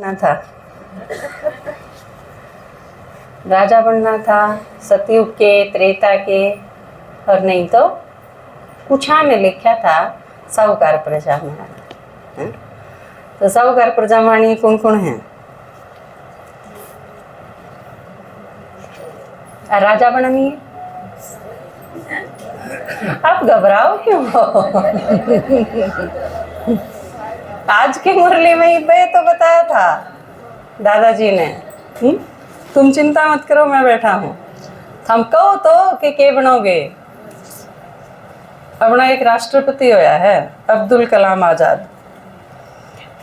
बनना था, राजा बनना था सतयुग के, त्रेता के, और नहीं तो कुछा ने लिखा था साहूकार प्रजा में। तो साहूकार प्रजा में कौन कौन है? राजा बननी है। आप घबराओ क्यों? आज की मुरली में ये तो बताया था दादाजी ने। तुम चिंता मत करो, मैं बैठा हूँ। हम कहो तो कि के बनोगे? अपना एक राष्ट्रपति होया है अब्दुल कलाम आजाद,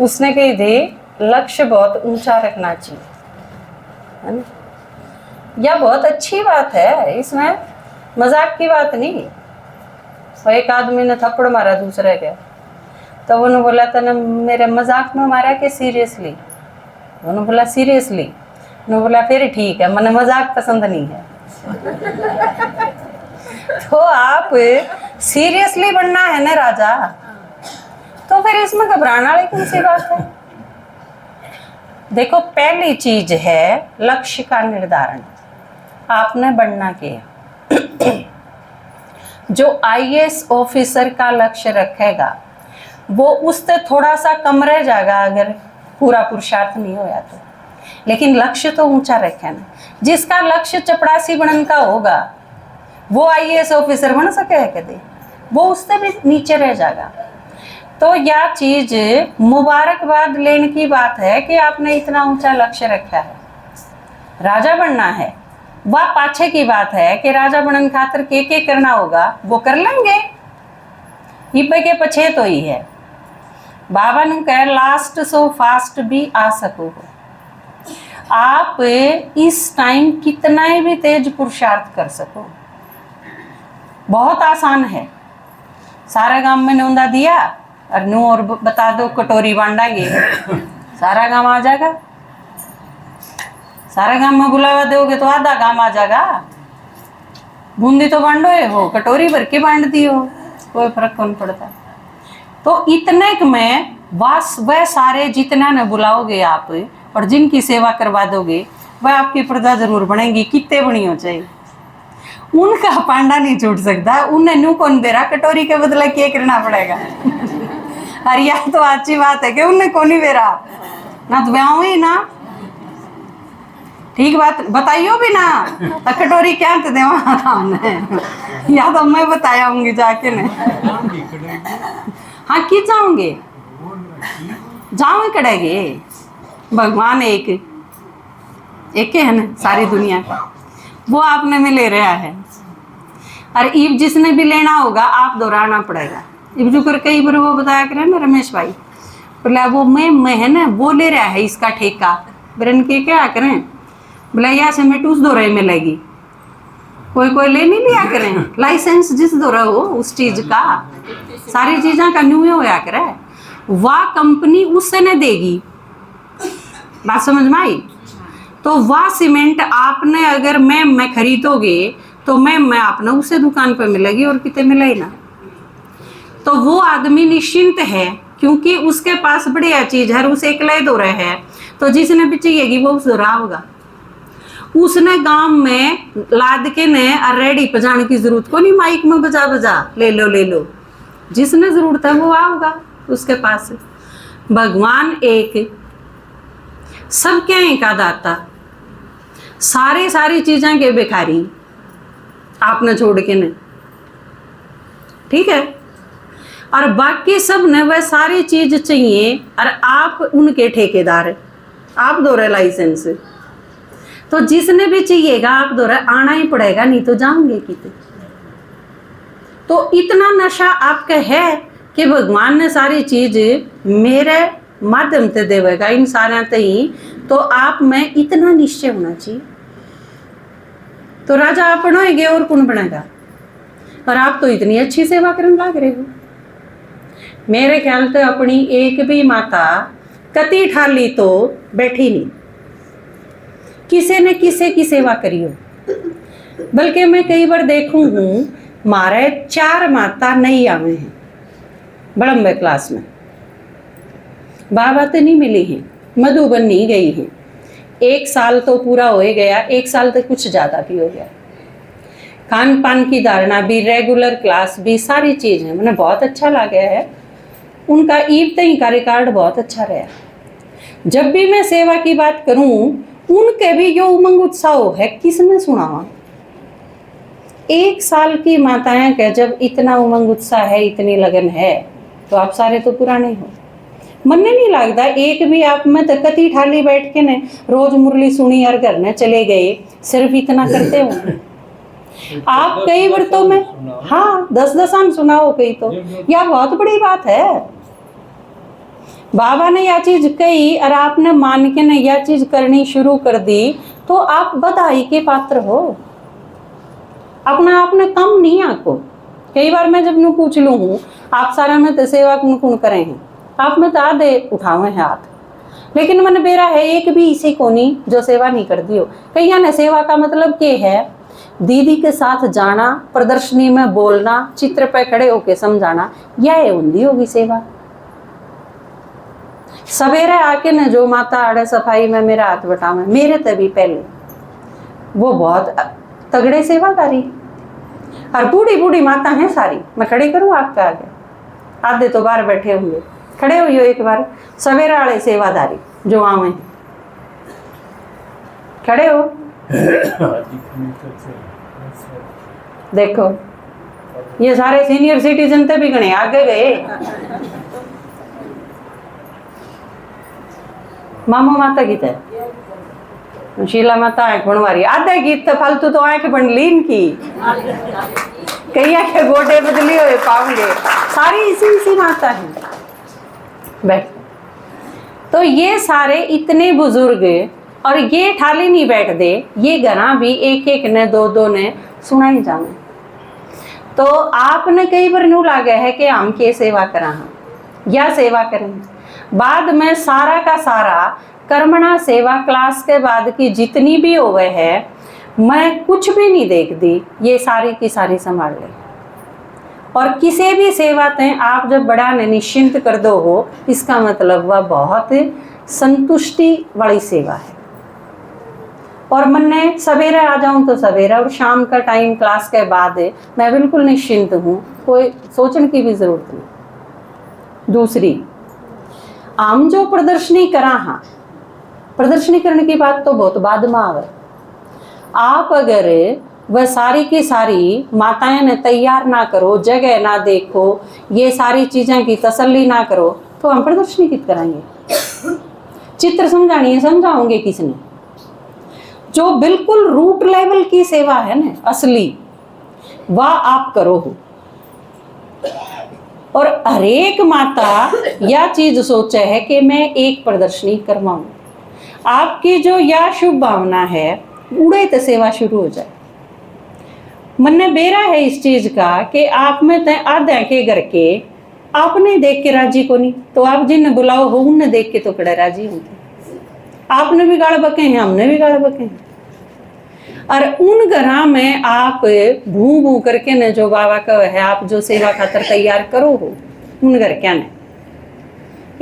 उसने कही थी लक्ष्य बहुत ऊंचा रखना चाहिए, है ना? यह बहुत अच्छी बात है, इसमें मजाक की बात नहीं। और एक आदमी ने थप्पड़ मारा दूसरे के, तो उन्होंने बोला तने मेरे मजाक में मारा कि सीरियसली? उन्होंने बोला सीरियसली। उन्होंने बोला फिर ठीक है, मैंने मजाक पसंद नहीं है। तो आप सीरियसली बनना है ना राजा, तो फिर इसमें घबराने वाली कौन सी बात है? देखो, पहली चीज है लक्ष्य का निर्धारण। आपने बनना क्या? जो आईएएस ऑफिसर का लक्ष्य रखेगा वो उससे थोड़ा सा कम रह जाएगा अगर पूरा पुरुषार्थ नहीं होया तो, लेकिन लक्ष्य तो ऊंचा रखे ना। जिसका लक्ष्य चपरासी बनने का होगा वो आईएएस ऑफिसर बन सके है कभी? वो उससे भी नीचे रह जाएगा। तो यह चीज मुबारकबाद लेने की बात है कि आपने इतना ऊंचा लक्ष्य रखा है। राजा बनना है, वह पाछे की बात है कि राजा बनने खातर के करना होगा वो कर लेंगे। इब्बे के पछे तो ही है। बाबा ने कह लास्ट सो फास्ट भी आ सको हो। आप इस टाइम कितना ही भी तेज पुरुषार्थ कर सको, बहुत आसान है। सारा गांव में नौंदा दिया और नू और बता दो कटोरी बांटेंगे, सारा गांव आ जाएगा। सारा गांव में बुलावा दोगे तो आधा गांव आ जाएगा। बूंदी तो बांटो हो, कटोरी भर के बांट दी हो, कोई फर्क कौन पड़ता। तो इतने में वह सारे जितना न बुलाओगे आप और जिनकी सेवा करवा दोगे वह आपकी प्रजा जरूर बनेगी, कितने बनी हो चाहिए। उनका पांडा नहीं छूट सकता। उन्हें नू कौन दे रहा, कटोरी के बदले क्या करना पड़ेगा। और यह तो अच्छी बात है कि उन्हें कौन ही दे रहा ना, तो ब्याह ही ना। ठीक बात बताइयो भी ना, तो कटोरी क्या दे या तो मैं बताया हूँगी जाके ने। हाँ की जाऊंगे, जाऊँ करेंगे। भगवान एक है ना सारी दुनिया का, वो आपने में ले रहा है। और इब जिसने भी लेना होगा आप दोहराना पड़ेगा। इब जो कर कई बार वो बताया करे ना रमेश भाई, बोला वो मैं है ना वो ले रहा है इसका ठेका। ब्रन के क्या करें, बोला यहाँ से मैं उस दोहरे में लेगी। कोई ले नहीं लिया करें लाइसेंस जिस दोहरा हो उस चीज का, सारी चीज़ों का न्यू होया करे, वह कंपनी उससे न देगी। बात समझ में आई? तो वह सीमेंट आपने अगर मैं खरीदोगे तो मैं आपने उसे दुकान पर मिलेगी और कितने मिले ना। तो वो आदमी निश्चिंत है क्योंकि उसके पास बढ़िया चीज है, उसे एक ले दो रहे है, तो जिसने भी चाहिएगी वो उस दोहरा होगा। उसने गांव में लाद के ने रेडी पजाने की जरूरत को नहीं, माइक में बजा बजा ले लो, जिसने जरूरत है वो आओगा उसके पास। भगवान एक, सबके एक दाता, सारी चीजें के भिखारी आपने छोड़ के ने, ठीक है। और बाकी सब ने वह सारी चीज चाहिए और आप उनके ठेकेदार, आप दो रहे लाइसेंस। तो जिसने भी चाहिएगा आप दो रहे आना ही पड़ेगा, नहीं तो जाओगे कितने। तो इतना नशा आपका है कि भगवान ने सारी चीज मेरे माध्यम से देवेगा इन सारे तई, तो आप में इतना निश्चय होना चाहिए। तो राजा आप बनोगे और कौन बनेगा? और आप तो इतनी अच्छी सेवा करने लग रहे हो। मेरे ख्याल से अपनी एक भी माता कति ठाली तो बैठी नहीं, किसी ने किसी की सेवा करी हो। बल्कि मैं कई बार देखूं हूँ मारे 4 माता नहीं आवे हैं बड़म्बे क्लास में, बाबा तो नहीं मिली हैं, मधुबनी गई हूँ। 1 साल तो पूरा हो ही गया, 1 साल तक कुछ ज़्यादा भी हो गया। खान पान की धारणा भी, रेगुलर क्लास भी, सारी चीज़ है मैंने बहुत अच्छा लगा है। उनका ईब तई का रिकॉर्ड बहुत अच्छा रहा। जब भी मैं सेवा की बात करूं, उनके भी जो उमंग उत्साह है किसने सुना। 1 साल की माताएं के जब इतना उमंग उत्साह है, इतनी लगन है, तो आप सारे तो पुराने हो। मन नहीं लगता एक भी आप में तो कति ठाली बैठ के ने रोज मुरली सुनी और घर में चले गए, सिर्फ इतना करते हो आप। कई व्रतों में हाँ 10 आन सुनाओ कई तो, यह बहुत बड़ी बात है। बाबा ने यह चीज कही और आपने मान के ने यह चीज करनी शुरू कर दी, तो आप बधाई के पात्र हो। अपना आपने कम नहीं आको। कई बार मैं जब नू पूछ लू हूँ आप सारा में तो सेवा कौन कौन करे हैं, आप में तो आधे उठावे हैं हाथ, लेकिन मन बेरा है एक भी इसी को नहीं जो सेवा नहीं कर दी हो। कहीं ने सेवा का मतलब क्या है, दीदी के साथ जाना, प्रदर्शनी में बोलना, चित्र पे खड़े होके समझाना, यह होंगी होगी सेवा। सवेरे आके न जो माता आड़े सफाई में मेरा हाथ बटावे, मेरे तभी पहले वो बहुत तगड़े सेवाकारी। और बूढ़ी बूढ़ी माता हैं सारी, मैं खड़ी करूं आपके आगे, आधे तो बाहर बैठे होंगे, खड़े हो एक बार सवेरे आड़े सेवादारी जो आवे खड़े हो। देखो ये सारे सीनियर सिटीजन थे भी गणे आगे गए। मामू माता गीत है, शीला माता आंख बनवारी, आधे गीत तो फालतू तो आंख बन लीन की, कई के गोडे बदली हुए पाऊंगे, सारी इसी माता है। बैठ तो ये सारे इतने बुजुर्ग और ये ठाली नहीं बैठ दे, ये घरा भी एक एक ने दो दो ने सुना ही जाने। तो आपने कई बार नू लागे है कि हम के सेवा करा या सेवा करें, बाद में सारा का सारा कर्मणा सेवा क्लास के बाद की जितनी भी होवे है, मैं कुछ भी नहीं देखती, ये सारी की सारी संभाल ले। और किसी भी सेवा तें आप जब बड़ा निश्चिंत कर दो हो, इसका मतलब वह बहुत संतुष्टि वाली सेवा है। और मन ने सवेरे आ जाऊं तो सवेरे, और शाम का टाइम क्लास के बाद मैं बिल्कुल निश्चिंत हूँ, कोई सोचने की भी जरूरत नहीं। दूसरी, हम जो प्रदर्शनी करा, हाँ प्रदर्शनी करने की बात तो बहुत बाद में आवे। आप अगर वह सारी की सारी माताएं ने तैयार ना करो, जगह ना देखो, ये सारी चीजें की तसल्ली ना करो, तो हम प्रदर्शनी कित कराएंगे। चित्र समझानी है, समझाओगे किसने। जो बिल्कुल रूट लेवल की सेवा है ना असली, वह आप करो हो। और हरेक माता यह चीज सोचे है कि मैं एक प्रदर्शनी करवाऊं। आपकी जो यह शुभ भावना है, उड़े तो सेवा शुरू हो जाए। मन ने बेरा है इस चीज का कि आप में तय आधे के घर के आपने देख के राजी को नहीं, तो आप जिन बुलाओ हो उनने देख के तो कड़े राजी होते। आपने भी गाड़ बके हैं, हमने भी गाड़ बके हैं। और उन घरा में आप भू भू करके न जो बाबा का है, आप जो सेवा खातर तैयार करो हो, उन घर क्या ने।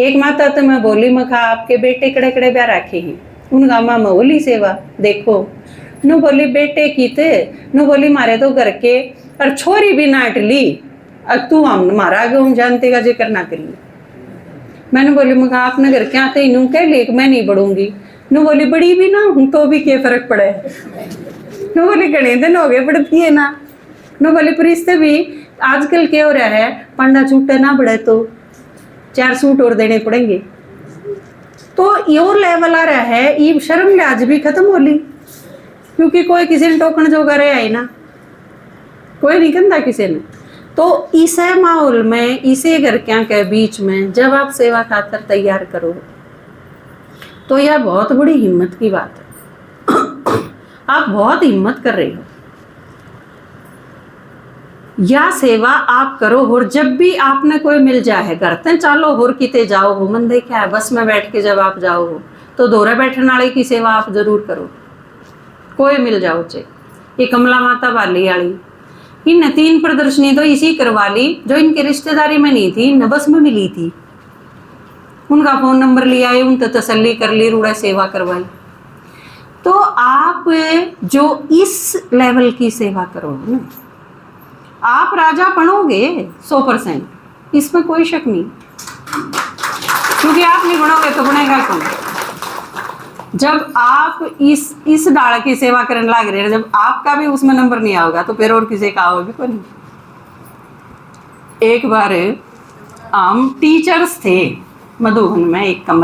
एक माता तो मैं बोली, मखा आपके बेटे कड़े कड़े ब्याह रखे हैं, उन गामा में बोली सेवा देखो, नु बोली बेटे की थे, नु बोली मारे तो घर के, और छोरी भी नाट ली, अब तू हम मारा आगे हम जानते का जिक्र ना करिए। मैंने बोली मखा आपने घर क्या थे, नू कह ले मैं नहीं बढ़ूंगी। नु बोली बड़ी भी ना हूं तो भी क्या फर्क पड़े। नु बोली घने दिन हो गए पड़ती है ना। नु बोली परिस्ते भी आजकल क्या हो रहा है, पंडा छूटे ना बढ़े तो 4 सूट और देने पड़ेंगे। तो यो लेवल आ रहा है, ये शर्म लिहाज भी खत्म हो ली, क्योंकि कोई किसी ने टोकन जो करे आई ना, कोई नहीं कहता किसी ने। तो इसे माहौल में, इसे घर क्या के बीच में जब आप सेवा खातर तैयार करो, तो यह बहुत बड़ी हिम्मत की बात है। आप बहुत हिम्मत कर रहे हो। या सेवा आप करो, और जब भी आपने कोई मिल जाए करते चालो और किते जाओ हो, मन देखा है बस में बैठ के जब आप जाओ हो, तो दोहरे बैठने वाले की सेवा आप जरूर करो। कोई मिल जाओ चे, ये कमला माता वाली आली, इन 3 प्रदर्शनी तो इसी करवा ली जो इनके रिश्तेदारी में नहीं थी, न बस में मिली थी। उनका फ़ोन नंबर लिया है, उन तसल्ली कर ली, रूड़ा सेवा करवाई। तो आप जो इस लेवल की सेवा करोगे ना, आप राजा बनोगे 100%, इसमें कोई शक नहीं। क्योंकि आप नहीं बनोगे तो बनेगा कौन? जब आप इस डाल की सेवा करने लग रहे हैं, जब आपका भी उसमें नंबर नहीं आओगा तो फिर और किसी का आओगे कोई नहीं। एक बार हम टीचर्स थे मधुबन में, एक कमरा